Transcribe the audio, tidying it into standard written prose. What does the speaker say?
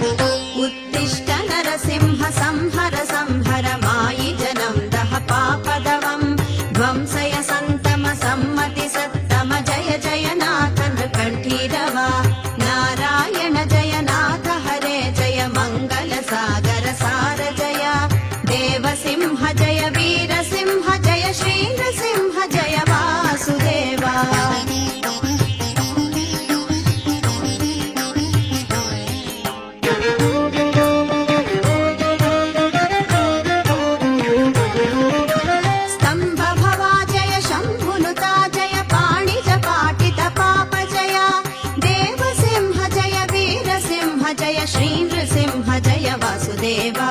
उत्तिष्ठ नरसिंह संहर संहर मायि जनं दह पापदवं ध्वंसय सन्तम सम्मति सत्तम जय जय नाथ नृकण्ठीरवा नारायण जय नाथ हरे जय मंगल सागर सार जय देवसिंह जय वीरसिंह जय श्री नृसिंह जय वासुदेवा जय श्री नृसिंह जय वासुदेवा